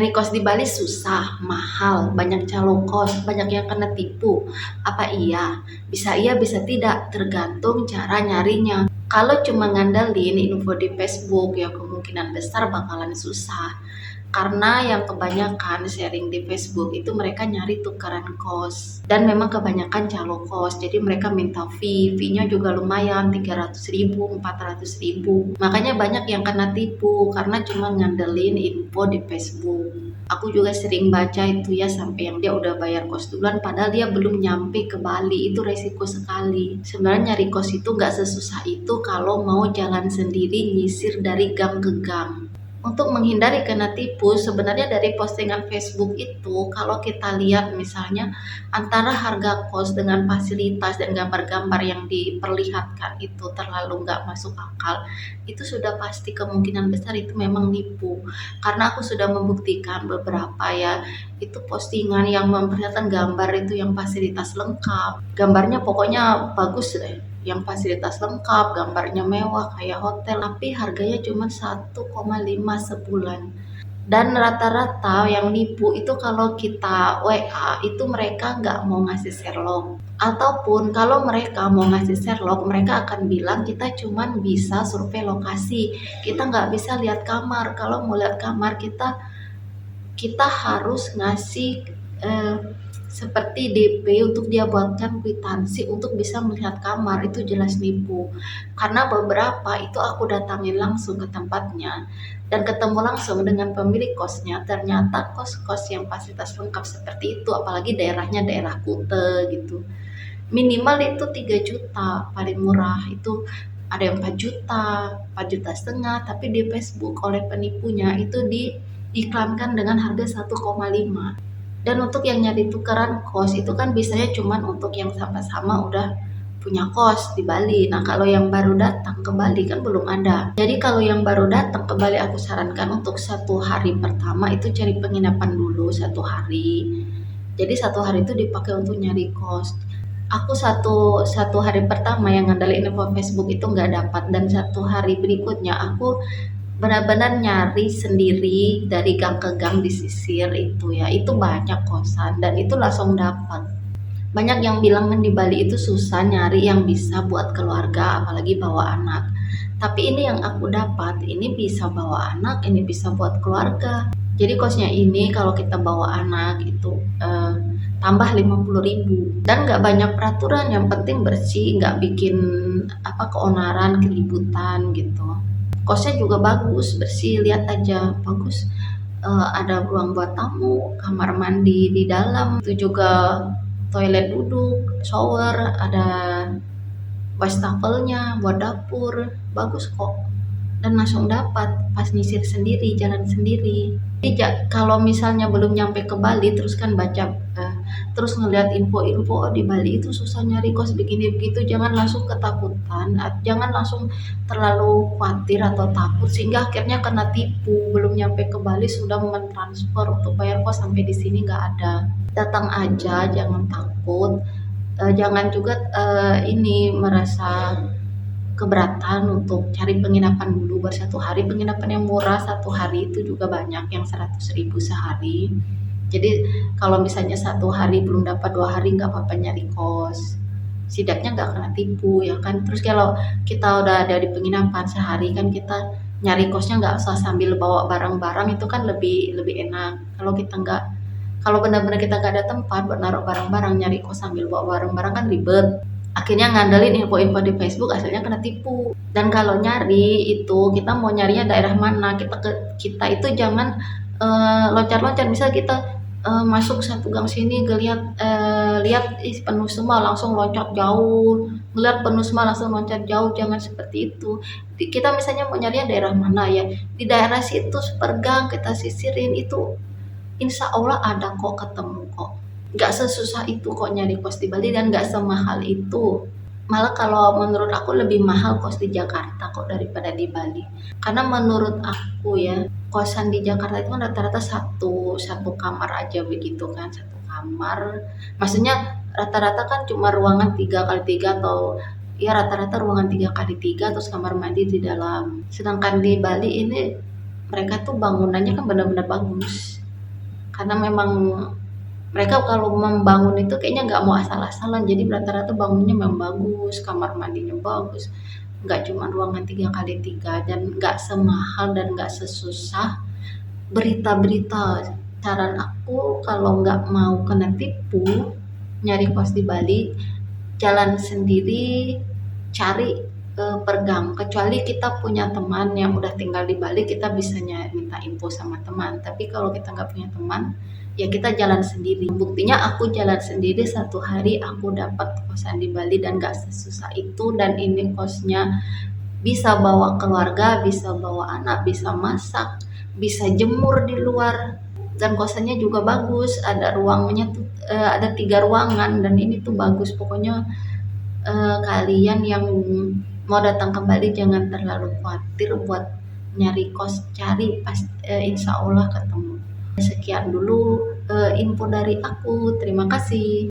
Nyari kos di Bali susah, mahal, banyak calo kos, banyak yang kena tipu. Apa iya? Bisa iya, bisa tidak, tergantung cara nyarinya. Kalau cuma ngandelin info di Facebook, ya kemungkinan besar bakalan susah. Karena yang kebanyakan sharing di Facebook itu mereka nyari tukaran kos. Dan memang kebanyakan calo kos, jadi mereka minta fee-nya juga lumayan, 300.000, 400.000. Makanya banyak yang kena tipu karena cuma ngandelin info di Facebook. Aku juga sering baca itu ya, sampai yang dia udah bayar kos duluan padahal dia belum nyampe ke Bali. Itu resiko sekali. Sebenarnya nyari kos itu nggak sesusah itu kalau mau jalan sendiri nyisir dari gang ke gang. Untuk menghindari kena tipu, sebenarnya dari postingan Facebook itu kalau kita lihat misalnya antara harga kos dengan fasilitas dan gambar-gambar yang diperlihatkan itu terlalu nggak masuk akal, itu sudah pasti kemungkinan besar itu memang nipu. Karena aku sudah membuktikan beberapa ya, itu postingan yang memperlihatkan gambar itu yang fasilitas lengkap, gambarnya pokoknya bagus deh, yang fasilitas lengkap, gambarnya mewah kayak hotel, tapi harganya cuma 1,5 sebulan. Dan rata-rata yang nipu itu kalau kita WA itu mereka nggak mau ngasih Sherlock. Ataupun kalau mereka mau ngasih Sherlock, mereka akan bilang kita cuma bisa survei lokasi. Kita nggak bisa lihat kamar. Kalau mau lihat kamar kita harus ngasih eh, seperti DP untuk dia buatkan kwitansi untuk bisa melihat kamar. Itu jelas nipu. Karena beberapa itu aku datangin langsung ke tempatnya dan ketemu langsung dengan pemilik kosnya. Ternyata kos-kos yang fasilitas lengkap seperti itu, apalagi daerahnya daerah Kute gitu, minimal itu 3 juta paling murah. Itu ada yang 4 juta, 4 juta setengah, tapi di Facebook oleh penipunya itu diiklankan dengan harga 1,5. Dan untuk yang nyari tukeran kos itu kan biasanya cuman untuk yang sama-sama udah punya kos di Bali. Nah, kalau yang baru datang ke Bali kan belum ada. Jadi kalau yang baru datang ke Bali aku sarankan untuk 1 hari pertama itu cari penginapan dulu 1 hari. Jadi 1 hari itu dipakai untuk nyari kos. Aku satu hari pertama yang ngandelin info Facebook itu nggak dapat, dan 1 hari berikutnya aku benar-benar nyari sendiri dari gang ke gang di sisir itu ya, itu banyak kosan dan itu langsung dapat. Banyak yang bilang kan di Bali itu susah nyari yang bisa buat keluarga apalagi bawa anak, tapi ini yang aku dapat ini bisa bawa anak, ini bisa buat keluarga. Jadi kosnya ini kalau kita bawa anak itu tambah 50.000 dan nggak banyak peraturan, yang penting bersih, nggak bikin keonaran, keributan gitu. Kosnya juga bagus, bersih, lihat aja bagus. Ada ruang buat tamu, kamar mandi di dalam, itu juga toilet duduk, shower, ada wastafelnya buat dapur, bagus kok. Dan langsung dapat pas nyisir sendiri, jalan sendiri. Jadi kalau misalnya belum nyampe ke Bali terus kan baca terus ngeliat info-info di Bali itu susah nyari kos begini begitu, jangan langsung ketakutan, jangan langsung terlalu khawatir atau takut sehingga akhirnya kena tipu. Belum nyampe ke Bali sudah mentransfer untuk bayar kos, sampai di sini nggak ada. Datang aja, jangan takut. Jangan juga ini merasa keberatan untuk cari penginapan dulu buat 1 hari. Penginapan yang murah 1 hari itu juga banyak yang 100.000 sehari. Jadi kalau misalnya 1 hari belum dapat, 2 hari nggak apa-apa nyari kos, setidaknya nggak kena tipu ya kan. Terus kalau kita udah ada di penginapan sehari kan kita nyari kosnya nggak usah sambil bawa barang-barang, itu kan lebih lebih enak. Kalau benar-benar kita nggak ada tempat buat naruh barang-barang, nyari kos sambil bawa barang-barang kan ribet. Akhirnya ngandelin info-info di Facebook, hasilnya kena tipu. Dan kalau nyari itu kita mau nyarinya daerah mana, kita itu jangan loncat-loncat. Misal kita masuk satu gang sini lihat penuh semua langsung loncat jauh, ngeliat penuh semua langsung loncat jauh, jangan seperti itu. Kita misalnya mau nyarinya daerah mana ya, di daerah situ per gang kita sisirin, itu insya Allah ada kok, ketemu kok. Nggak sesusah itu kok nyari kos di Bali dan nggak semahal itu. Malah kalau menurut aku lebih mahal kos di Jakarta kok daripada di Bali. Karena menurut aku ya, kosan di Jakarta itu kan rata-rata satu kamar aja begitu kan, satu kamar. Maksudnya rata-rata kan cuma ruangan 3x3 atau ya rata-rata ruangan 3x3 terus kamar mandi di dalam. Sedangkan di Bali ini mereka tuh bangunannya kan benar-benar bagus. karena memang mereka kalau membangun itu kayaknya nggak mau asal-asalan, jadi rata-rata bangunnya memang bagus, kamar mandinya bagus, nggak cuma ruangan 3x3, dan nggak semahal dan nggak sesusah berita-berita. Saran aku kalau nggak mau kena tipu nyari kos di Bali, jalan sendiri, cari per gang. Kecuali kita punya teman yang udah tinggal di Bali, kita bisa minta info sama teman. Tapi kalau kita nggak punya teman, ya kita jalan sendiri. Buktinya aku jalan sendiri 1 hari aku dapat kosan di Bali dan nggak sesusah itu. Dan ini kosnya bisa bawa keluarga, bisa bawa anak, bisa masak, bisa jemur di luar. Dan kosannya juga bagus, ada ruangnya tuh, ada 3 ruangan, dan ini tuh bagus. Pokoknya kalian yang mau datang ke Bali jangan terlalu khawatir buat nyari kos, cari pas insya Allah ketemu. Sekian dulu info dari aku, terima kasih.